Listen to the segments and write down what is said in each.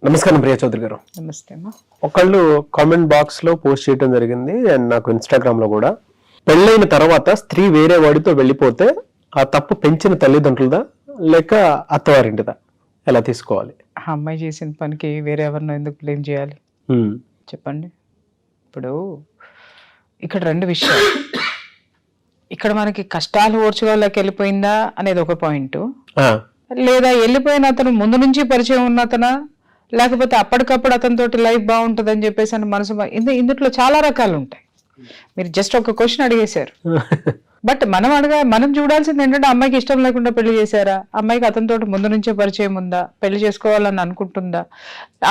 నమస్కారం ప్రియా చౌదరి గారు. నమస్తే అమ్మా. ఒకళ్ళు కామెంట్ బాక్స్ లో పోస్ట్ చేయడం జరిగింది అండ్ నాకు ఇన్స్టాగ్రామ్ లో కూడా, పెళ్ళైన తర్వాత స్త్రీ వేరే వాడితో వెళ్ళిపోతే ఆ తప్పు పెంచిన తల్లిదండ్రులదా లేక అత్తవారింటిదా, ఎలా తీసుకోవాలి? ఆ అమ్మాయి చేసిన పనికి వేరే ఎవరినో ఎందుకు బ్లేమ్ చేయాలి చెప్పండి. ఇప్పుడు ఇక్కడ రెండు విషయాలు. ఇక్కడ మనకి కష్టాలు ఓర్చుకోలేక వెళ్ళిపోయిందా అనేది ఒక పాయింట్, లేదా వెళ్ళిపోయిన అతను ముందు నుంచి పరిచయం ఉన్న అతనా, లేకపోతే అప్పటికప్పుడు అతనితోటి లైఫ్ బాగుంటుంది అని చెప్పేసి అని మనసు ఇందులో చాలా రకాలు ఉంటాయి. మీరు జస్ట్ ఒక క్వశ్చన్ అడిగేశారు. బట్ మనం చూడాల్సింది ఏంటంటే, అమ్మాయికి ఇష్టం లేకుండా పెళ్లి చేశారా, అమ్మాయికి అతనితో ముందు నుంచే పరిచయం ఉందా, పెళ్లి చేసుకోవాలని అనుకుంటుందా,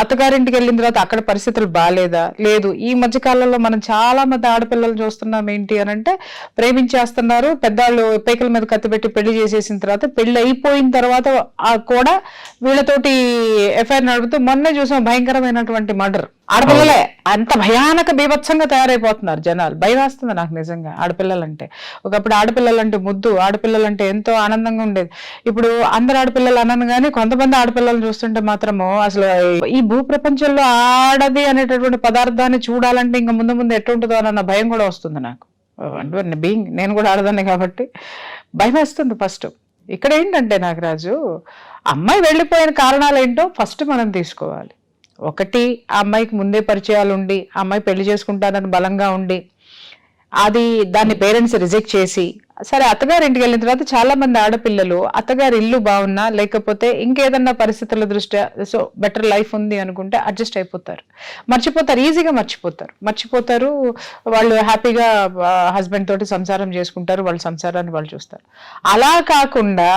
అత్తగారింటికి వెళ్ళిన తర్వాత అక్కడ పరిస్థితులు బాగాలేదా, లేదు. ఈ మధ్య కాలంలో మనం చాలా మంది ఆడపిల్లలు చూస్తున్నాం ఏంటి అని అంటే, ప్రేమించేస్తున్నారు, పెద్దవాళ్ళు పేకల మీద కత్తిపెట్టి పెళ్లి చేసేసిన తర్వాత, పెళ్లి అయిపోయిన తర్వాత కూడా వీళ్ళతోటి ఎఫ్ఐఆర్ నడుపుతూ మొన్నే చూసాం భయంకరమైనటువంటి మర్డర్. ఆడపిల్లలే అంత భయానక బీభత్సంగా తయారైపోతున్నారు జనాలు. భయం వేస్తుంది నాకు నిజంగా ఆడపిల్లలంటే. ఒకప్పుడు ఆడపిల్లలంటే ముద్దు, ఆడపిల్లలంటే ఎంతో ఆనందంగా ఉండేది. ఇప్పుడు అందరు ఆడపిల్లలు అనను కానీ కొంతమంది ఆడపిల్లలు చూస్తుంటే మాత్రము అసలు ఈ భూ ప్రపంచంలో ఆడది అనేటటువంటి పదార్థాన్ని చూడాలంటే ఇంకా ముందు ముందు ఎట్టుంటుందో అన్న భయం కూడా వస్తుంది నాకు. అంటే బీయింగ్ నేను కూడా ఆడదాన్ని కాబట్టి భయం వేస్తుంది. ఫస్ట్ ఇక్కడ ఏంటంటే నాగరాజు, అమ్మాయి వెళ్ళిపోయిన కారణాలు ఏంటో ఫస్ట్ మనం తీసుకోవాలి. ఒకటి, ఆ అమ్మాయికి ముందే పరిచయాలు ఉండి, ఆ అమ్మాయి పెళ్లి చేసుకుంటానని బలంగా ఉండి, అది దాన్ని పేరెంట్స్ రిజెక్ట్ చేసి, సరే అత్తగారింటికి వెళ్ళిన తర్వాత చాలా మంది ఆడపిల్లలు అత్తగారి ఇల్లు బాగున్నా లేకపోతే ఇంకేదన్నా పరిస్థితుల దృష్ట్యా సో బెటర్ లైఫ్ ఉంది అనుకుంటే అడ్జస్ట్ అయిపోతారు, మర్చిపోతారు, ఈజీగా మర్చిపోతారు. వాళ్ళు హ్యాపీగా హస్బెండ్ తోటి సంసారం చేసుకుంటారు, వాళ్ళ సంసారాన్ని వాళ్ళు చూస్తారు. అలా కాకుండా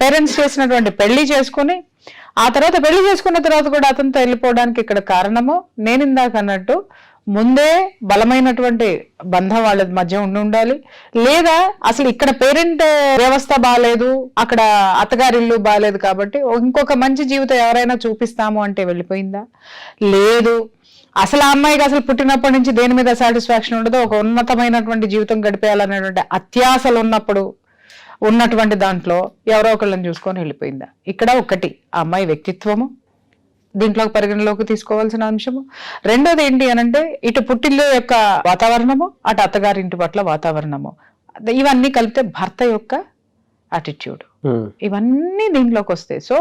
పేరెంట్స్ చేసినటువంటి పెళ్లి చేసుకుని ఆ తర్వాత పెళ్లి చేసుకున్న తర్వాత కూడా అతనితో వెళ్ళిపోవడానికి ఇక్కడ కారణము నేను ఇందాక అన్నట్టు ముందే బలమైనటువంటి బంధం వాళ్ళ మధ్య ఉండాలి, లేదా అసలు ఇక్కడ పేరెంట్ వ్యవస్థ బాగాలేదు, అక్కడ అత్తగారిల్లు బాగాలేదు కాబట్టి ఇంకొక మంచి జీవితం ఎవరైనా చూపిస్తాము అంటే వెళ్ళిపోయిందా, లేదు అసలు ఆ అమ్మాయికి అసలు పుట్టినప్పటి నుంచి దేని మీద సాటిస్ఫాక్షన్ ఉండదు, ఒక ఉన్నతమైనటువంటి జీవితం గడిపేయాలనేటువంటి అత్యాశలు ఉన్నటువంటి దాంట్లో ఎవరో ఒకళ్ళని చూసుకొని వెళ్ళిపోయిందా. ఇక్కడ ఒకటి ఆ అమ్మాయి వ్యక్తిత్వము దీంట్లో పరిగణలోకి తీసుకోవాల్సిన అంశము. రెండోది ఏంటి అనంటే, ఇటు పుట్టిల్లు యొక్క వాతావరణము, అటు అత్తగారింటి పట్ల వాతావరణము, ఇవన్నీ కలిపితే భర్త యొక్క యాటిట్యూడ్, ఇవన్నీ దీంట్లోకి వస్తాయి. సో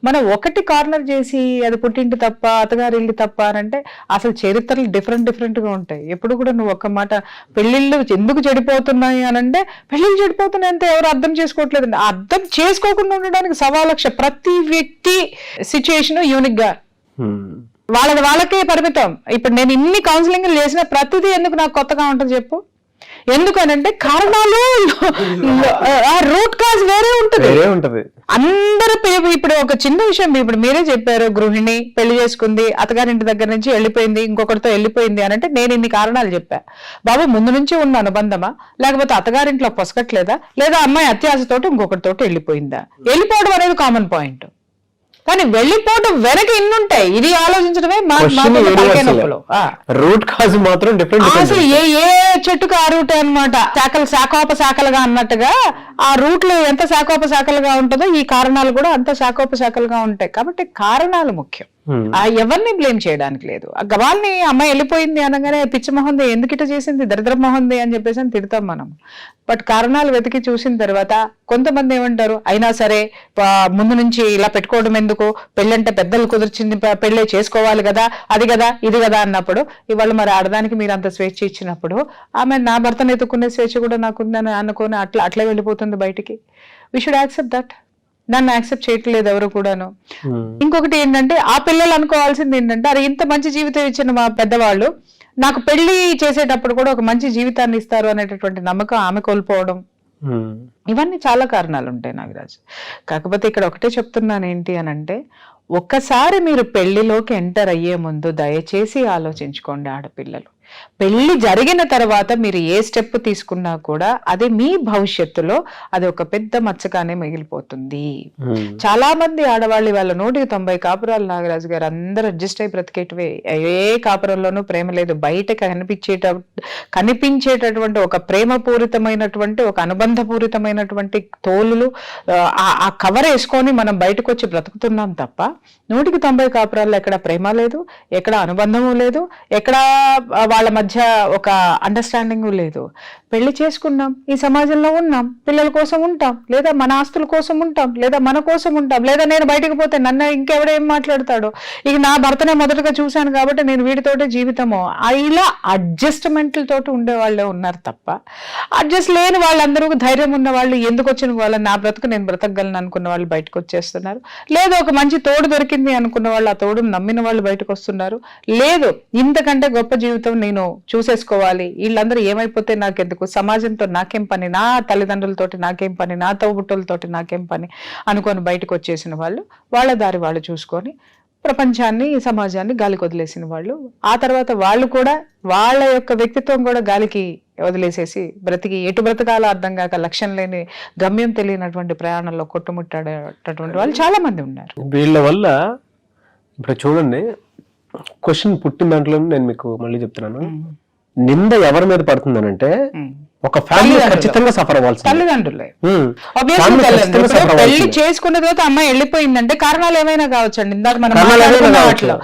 మనం ఒకటి కార్నర్ చేసి అది పుట్టింటి తప్ప అత్తగారి ఇల్లు తప్ప అనంటే అసలు చరిత్రలు డిఫరెంట్ గా ఉంటాయి. ఎప్పుడు కూడా నువ్వు ఒక్క మాట పెళ్లిళ్ళు ఎందుకు చెడిపోతున్నాయి అనంటే, పెళ్లిళ్ళు చెడిపోతున్నాయి అంటే ఎవరు అర్థం చేసుకోవట్లేదండి. అర్థం చేసుకోకుండా ఉండడానికి 1,000,000 ప్రతి వ్యక్తి సిచ్యుయేషన్ యూనిక్ గా వాళ్ళకే పరిమితం. ఇప్పుడు నేను ఇన్ని కౌన్సిలింగ్ చేసిన ప్రతిదీ ఎందుకు నాకు కొత్తగా ఉంటుంది చెప్పు? ఎందుకనంటే కారణాలు, రూట్ కాజ్ వేరే ఉంటది. అందరూ ఇప్పుడు ఒక చిన్న విషయం, ఇప్పుడు మీరే చెప్పారు, గృహిణి పెళ్లి చేసుకుంది, అత్తగారింటి దగ్గర నుంచి వెళ్ళిపోయింది, ఇంకొకరితో వెళ్ళిపోయింది అనంటే నేను ఇన్ని కారణాలు చెప్పా. బాబు ముందు నుంచి ఉన్న అనుబంధమా, లేకపోతే అత్తగారింట్లో పొసగట్లేదా, లేదా అమ్మాయి అత్యాశతోటి ఇంకొకరితోటి వెళ్ళిపోయిందా? వెళ్ళిపోవడం అనేది కామన్ పాయింట్, కానీ వెళ్ళిపోవడం వెనక ఇన్నుంటాయి. ఇది ఆలోచించడమే రూట్ కాజ్ మాత్రం డిఫరెంట్. అసలు ఏ చెట్టుకు ఆ రూట్ అనమాట, శాఖోపశాఖలుగా అన్నట్టుగా ఆ రూట్ లో ఎంత శాఖోపశాఖలుగా ఉంటుందో ఈ కారణాలు కూడా అంత శాఖోపశాఖలుగా ఉంటాయి. కాబట్టి కారణాలు ముఖ్యం, ఎవరిని బ్లేమ్ చేయడానికి లేదు. ఆ గవాల్ని అమ్మాయి వెళ్ళిపోయింది అనగానే పిచ్చి మొహంది, ఎందుకు ఇట చేసింది, దరిద్ర మొహంది అని చెప్పేసి అని తిడతాం మనం. బట్ కారణాలు వెతికి చూసిన తర్వాత కొంతమంది ఏమంటారు, అయినా సరే ముందు నుంచి ఇలా పెట్టుకోవడం ఎందుకు, పెళ్ళంటే పెద్దలు కుదిర్చింది పెళ్ళే చేసుకోవాలి కదా, అది కదా ఇది కదా అన్నప్పుడు, ఇవాళ మరి ఆడదానికి మీరు అంత స్వేచ్ఛ ఇచ్చినప్పుడు ఆమె నా భర్తను ఎత్తుకునే స్వేచ్ఛ కూడా నాకుందని అనుకుని అట్లా వెళ్ళిపోతుంది బయటికి. We should accept that. దాన్ని యాక్సెప్ట్ చేయట్లేదు ఎవరు కూడాను. ఇంకొకటి ఏంటంటే, ఆ పిల్లలు అనుకోవాల్సింది ఏంటంటే, అది ఇంత మంచి జీవితం ఇచ్చిన మా పెద్దవాళ్ళు నాకు పెళ్లి చేసేటప్పుడు కూడా ఒక మంచి జీవితాన్ని ఇస్తారు అనేటటువంటి నమ్మకం ఆమె కోల్పోవడం, ఇవన్నీ చాలా కారణాలు ఉంటాయి నాగరాజు. కాకపోతే ఇక్కడ ఒకటే చెప్తున్నాను ఏంటి అనంటే, ఒక్కసారి మీరు పెళ్లిలోకి ఎంటర్ అయ్యే ముందు దయచేసి ఆలోచించుకోండి ఆడపిల్లలు. పెళ్లి జరిగిన తర్వాత మీరు ఏ స్టెప్ తీసుకున్నా కూడా అది మీ భవిష్యత్తులో అది ఒక పెద్ద మచ్చగానే మిగిలిపోతుంది. చాలా మంది ఆడవాళ్ళు వాళ్ళ 190 కాపురాలు నాగరాజు గారు అందరూ అడ్జస్ట్ అయి బ్రతికేటివే. ఏ కాపురంలోనూ ప్రేమ లేదు. బయట కనిపించేటటువంటి ఒక ప్రేమపూరితమైనటువంటి ఒక అనుబంధపూరితమైనటువంటి తోలులు ఆ కవర్ వేసుకొని మనం బయటకు వచ్చి బ్రతుకుతున్నాం తప్ప 190 కాపురాల్లో ఎక్కడ ప్రేమ లేదు, ఎక్కడ అనుబంధము లేదు, ఎక్కడ వాళ్ళ మధ్య ఒక అండర్స్టాండింగ్ లేదు. పెళ్లి చేసుకున్నాం, ఈ సమాజంలో ఉన్నాం, పిల్లల కోసం ఉంటాం, లేదా మన ఆస్తుల కోసం ఉంటాం, లేదా మన కోసం ఉంటాం, లేదా నేను బయటకు పోతే నన్ను ఇంకెవడేం మాట్లాడతాడో, ఇక నా భర్తనే మొదటగా చూశాను కాబట్టి నేను వీడితోటే జీవితము, ఇలా అడ్జస్ట్మెంట్లతోటి ఉండేవాళ్ళే ఉన్నారు తప్ప అడ్జస్ట్ లేని వాళ్ళందరూ ధైర్యం ఉన్న వాళ్ళు ఎందుకు వచ్చిన వాళ్ళు నా బ్రతుకు నేను బ్రతకగలను అనుకున్న వాళ్ళు బయటకు వచ్చేస్తున్నారు. లేదు ఒక మంచి తోడు దొరికింది అనుకున్న వాళ్ళు ఆ తోడును నమ్మిన వాళ్ళు బయటకు వస్తున్నారు. లేదు ఇంతకంటే గొప్ప జీవితం నేను చూసేసుకోవాలి, వీళ్ళందరూ ఏమైపోతే నాకెందుకు, సమాజంతో నాకేం పని, నా తల్లిదండ్రులతోటి నాకేం పని, నా తోబుట్టులతోటి నాకేం పని అనుకొని బయటకు వచ్చేసిన వాళ్ళు వాళ్ళ దారి వాళ్ళు చూసుకొని ప్రపంచాన్ని సమాజాన్ని గాలికి వదిలేసిన వాళ్ళు. ఆ తర్వాత వాళ్ళు కూడా వాళ్ళ యొక్క వ్యక్తిత్వం కూడా గాలికి వదిలేసేసి బ్రతికి ఎటు బ్రతకాలో అర్థం కాక లక్ష్యం లేని గమ్యం తెలియనటువంటి ప్రయాణంలో కొట్టుముట్టాడేటటువంటి వాళ్ళు చాలా మంది ఉన్నారు. వీళ్ళ వల్ల ఇప్పుడు చూడండి, క్వశ్చన్ పుట్టిన దాంట్లో నేను మీకు మళ్ళీ చెప్తున్నాను, నింద ఎవరి మీద పడుతుందనంటే ఒక ఫ్యామిలీ ఖచ్చితంగా సఫర్ అవ్వాల్సి, తల్లిదండ్రులే. పెళ్లి చేసుకున్న తర్వాత అమ్మాయి వెళ్ళిపోయిందంటే కారణాలు ఏమైనా కావచ్చండి. ఇందాక మనం వాటిలో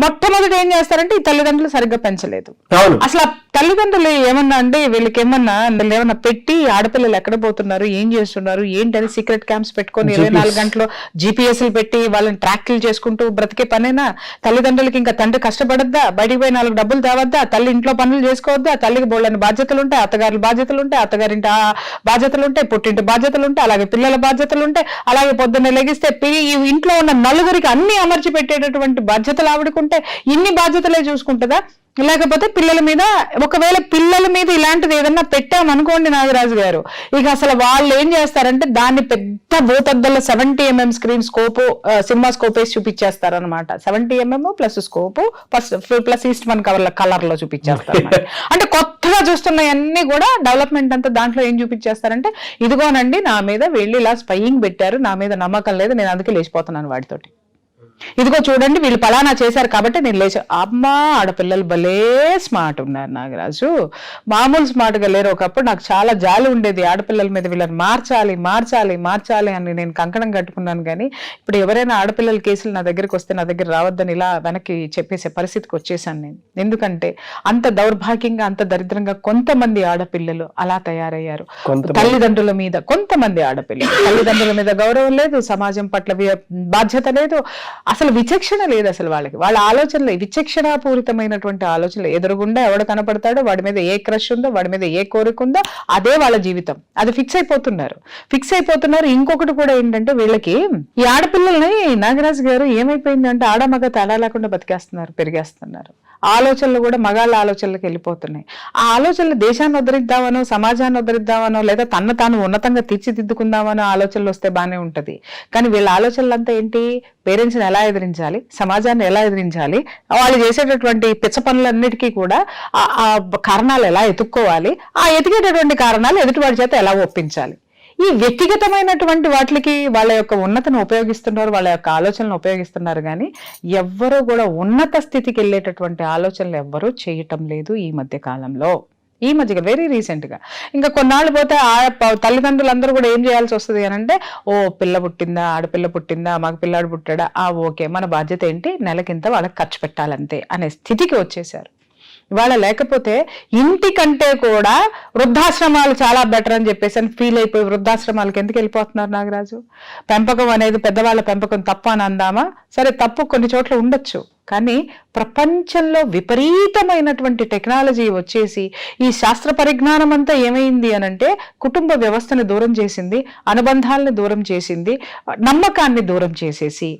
మొట్టమొదటి ఏం చేస్తారంటే ఈ తల్లిదండ్రులు సరిగ్గా పెంచలేదు. అసలు ఆ తల్లిదండ్రులు ఏమన్నా అంటే వీళ్ళకి ఏమన్నా పెట్టి ఆడపిల్లలు ఎక్కడ పోతున్నారు, ఏం చేస్తున్నారు ఏంటని సీక్రెట్ క్యాంప్స్ పెట్టుకొని 24 గంటలు GPS పెట్టి వాళ్ళని ట్రాక్లు చేసుకుంటూ బ్రతికే పనేనా? తల్లిదండ్రులకి ఇంకా తండ్రి కష్టపడద్దా, బయటికి పోయి 4 డబ్బులు తేవద్దా, తల్లి ఇంట్లో పనులు చేసుకోవద్దా, తల్లికి బోళ్ళని బాధ్యతలు ఉంటాయి, అత్తగారి బాధ్యతలు ఉంటాయి, అత్తగారింటి బాధ్యతలు ఉంటాయి, పుట్టింటి బాధ్యతలు ఉంటాయి, అలాగే పిల్లల బాధ్యతలు ఉంటాయి, అలాగే పొద్దున్నే లెగిస్తే ఇంట్లో ఉన్న నలుగురికి అన్ని అమర్చి పెట్టేటటువంటి బాధ్యతలు ఆవిడకుంటే ఇన్ని బాధ్యతలే చూసుకుంటుందా? లేకపోతే పిల్లల మీద, ఒకవేళ పిల్లల మీద ఇలాంటిది ఏదన్నా పెట్టామనుకోండి నాగరాజు గారు, ఇక అసలు వాళ్ళు ఏం చేస్తారంటే దాన్ని పెద్ద భూతద్దల 70mm screen scope, cinema scope వేసి చూపించేస్తారు అనమాట. 70mm plus scope plus Eastman colour లో చూపించేస్తారు. అంటే కొత్తగా చూస్తున్నవన్నీ కూడా డెవలప్మెంట్ అంతా దాంట్లో ఏం చూపించేస్తారంటే, ఇదిగోనండి నా మీద వీళ్ళు ఇలా స్పైయింగ్ పెట్టారు, నా మీద నమ్మకం లేదు, నేను అందుకే లేచిపోతున్నాను వాటితోటి, ఇదిగో చూడండి వీళ్ళు పలానా చేశారు కాబట్టి నేను లేచా. అమ్మా ఆడపిల్లలు భలే స్మార్ట్ ఉన్నారు నాగరాజు, మామూలు స్మార్ట్ గా లేరు. ఒకప్పుడు నాకు చాలా జాలి ఉండేది ఆడపిల్లల మీద, వీళ్ళని మార్చాలి మార్చాలి మార్చాలి అని నేను కంకణం కట్టుకున్నాను. కానీ ఇప్పుడు ఎవరైనా ఆడపిల్లల కేసులు నా దగ్గరికి వస్తే నా దగ్గర రావద్దని ఇలా వెనక్కి చెప్పేసే పరిస్థితికి వచ్చేసాను నేను. ఎందుకంటే అంత దౌర్భాగ్యంగా అంత దరిద్రంగా కొంతమంది ఆడపిల్లలు అలా తయారయ్యారు. తల్లిదండ్రుల మీద కొంతమంది ఆడపిల్లలు తల్లిదండ్రుల మీద గౌరవం లేదు, సమాజం పట్ల బాధ్యత లేదు, అసలు విచక్షణ లేదు. అసలు వాళ్ళ ఆలోచనలు విచక్షణాపూరితమైనటువంటి ఆలోచనలు. ఎదురుగుండా ఎవడ కనపడతాడో వాడి మీద ఏ క్రష్ ఉందో, వాడి మీద ఏ కోరిక ఉందో అదే వాళ్ళ జీవితం, అది ఫిక్స్ అయిపోతున్నారు. ఇంకొకటి కూడా ఏంటంటే వీళ్ళకి ఈ ఆడపిల్లల్ని నాగరాజు గారు ఏమైపోయిందంటే ఆడమగ తేడా లేకుండా బతికేస్తున్నారు, పెరిగేస్తున్నారు. ఆలోచనలు కూడా మగాళ్ళ ఆలోచనలకు వెళ్ళిపోతున్నాయి. ఆ ఆలోచనలు దేశాన్ని ఉద్ధరిద్దామనో, సమాజాన్ని ఉద్ధరిద్దామనో, లేదా తాను ఉన్నతంగా తీర్చిదిద్దుకుందామనో ఆలోచనలు వస్తే బానే ఉంటది. కానీ వీళ్ళ ఆలోచనలు అంతా ఏంటి? పేరెంట్స్ని ఎలా ఎదిరించాలి, సమాజాన్ని ఎలా ఎదిరించాలి, వాళ్ళు చేసేటటువంటి పిచ్చ పనులన్నిటికీ కూడా ఆ కారణాలు ఎలా ఎత్తుక్కోవాలి, ఆ ఎతికేటటువంటి కారణాలు ఎదుటివాడి చేత ఎలా ఒప్పించాలి. ఈ వ్యక్తిగతమైనటువంటి వాటికి వాళ్ళ యొక్క ఉన్నతను ఉపయోగిస్తున్నారు, వాళ్ళ యొక్క ఆలోచనలు ఉపయోగిస్తున్నారు. కానీ ఎవ్వరూ కూడా ఉన్నత స్థితికి వెళ్ళేటటువంటి ఆలోచనలు ఎవ్వరూ చేయటం లేదు ఈ మధ్య కాలంలో. ఈ మధ్యగా వెరీ రీసెంట్ గా ఇంకా కొన్నాళ్ళు పోతే ఆ తల్లిదండ్రులందరూ కూడా ఏం చేయాల్సి వస్తుంది అని అంటే, ఓ పిల్ల పుట్టిందా, ఆడపిల్ల పుట్టిందా, మగ పిల్లాడు పుట్టాడా, ఓకే మన బాధ్యత ఏంటి, నెలకింత వాళ్ళకి ఖర్చు పెట్టాలంతే అనే స్థితికి వచ్చేసారు. ఇవాళ లేకపోతే ఇంటికంటే కూడా వృద్ధాశ్రమాలు చాలా బెటర్ అని చెప్పేసి అని ఫీల్ అయిపోయి వృద్ధాశ్రమాలకు ఎందుకు వెళ్ళిపోతున్నారు నాగరాజు? పెంపకం అనేది పెద్దవాళ్ళ పెంపకం తప్పు అని అందామా? సరే తప్పు కొన్ని చోట్ల ఉండొచ్చు, కానీ ప్రపంచంలో విపరీతమైనటువంటి టెక్నాలజీ వచ్చేసి ఈ శాస్త్ర పరిజ్ఞానం అంతా ఏమైంది అనంటే కుటుంబ వ్యవస్థను దూరం చేసింది, అనుబంధాలను దూరం చేసింది, నమ్మకాన్ని దూరం చేసేసి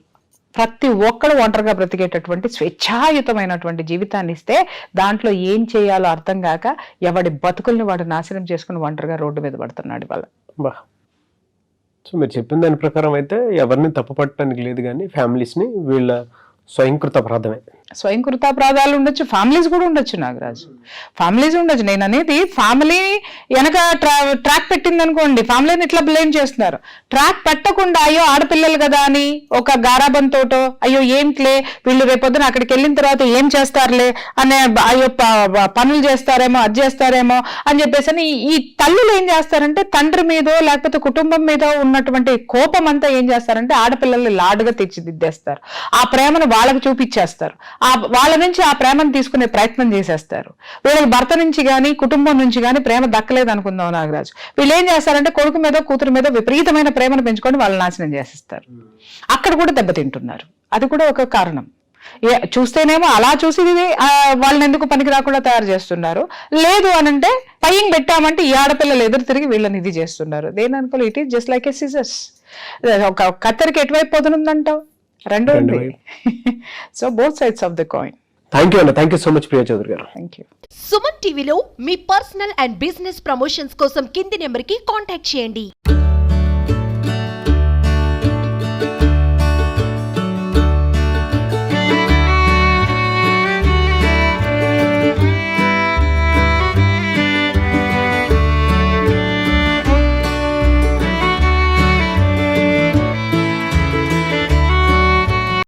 ప్రతి ఒక్కరు ఒంటరిగా బ్రతికేటటువంటి స్వేచ్ఛాయుతమైనటువంటి జీవితాన్ని ఇస్తే దాంట్లో ఏం చేయాలో అర్థం కాక ఎవడి బతుకుల్ని వాడు నాశనం చేసుకుని ఒంటరిగా రోడ్డు మీద పడుతున్నాడు వాళ్ళ. సో మీరు చెప్పిన దాని ప్రకారం అయితే ఎవరిని తప్పు పట్టడానికి లేదు, కానీ ఫ్యామిలీస్ని వీళ్ళ స్వయంకృత అపరాధమే. స్వయంకృతాపరాధాలు ఉండొచ్చు, ఫ్యామిలీస్ కూడా ఉండొచ్చు నాగరాజు, ఫ్యామిలీస్ ఉండొచ్చు. నేను అనేది ఫ్యామిలీ వెనక ట్రాక్ పెట్టింది అనుకోండి, ఫ్యామిలీని ఇట్లా బ్లేమ్ చేస్తున్నారు. ట్రాక్ పెట్టకుండా అయ్యో ఆడపిల్లలు కదా అని ఒక గారాబంతోటో అయ్యో ఏంట్లే వీళ్ళు రేపొద్దున అక్కడికి వెళ్ళిన తర్వాత ఏం చేస్తారులే అనే అయ్యో పనులు చేస్తారేమో అది చేస్తారేమో అని చెప్పేసి అని ఈ తల్లులు ఏం చేస్తారంటే తండ్రి మీదో లేకపోతే కుటుంబం మీద ఉన్నటువంటి కోపం అంతా ఏం చేస్తారంటే ఆడపిల్లల్ని లాడుగా తీర్చిదిద్దేస్తారు, ఆ ప్రేమను వాళ్ళకి చూపించేస్తారు, వాళ్ళ నుంచి ఆ ప్రేమను తీసుకునే ప్రయత్నం చేసేస్తారు. వీళ్ళకి భర్త నుంచి గాని కుటుంబం నుంచి గాని ప్రేమ దక్కలేదు అనుకుందాం నాగరాజు, వీళ్ళు ఏం చేస్తారంటే కొడుకు మీద కూతురు మీద విపరీతమైన ప్రేమను పెంచుకొని వాళ్ళని నాశనం చేసేస్తారు. అక్కడ కూడా దెబ్బతింటున్నారు, అది కూడా ఒక కారణం. చూస్తేనేమో అలా చూసి వాళ్ళని ఎందుకు పనికి రాకుండా తయారు చేస్తున్నారు, లేదు అనంటే పైన పెట్టామంటే ఈ ఆడపిల్లలు ఎదురు తిరిగి వీళ్ళని ఇది చేస్తున్నారు. దేని అనుకోవాలి, it is just like a scissors. ఒక కత్తెరకి ఎటువైపు పోతుందంటావు, రెండు ఉంది. So both sides of the coin. Thank you అన్న, thank you so much Priya Chowdary గారు. Thank you. సుమన్ టీవీలో మీ పర్సనల్ అండ్ బిజినెస్ ప్రమోషన్స్ కోసం కింది నెంబర్కి కాంటాక్ట్ చేయండి.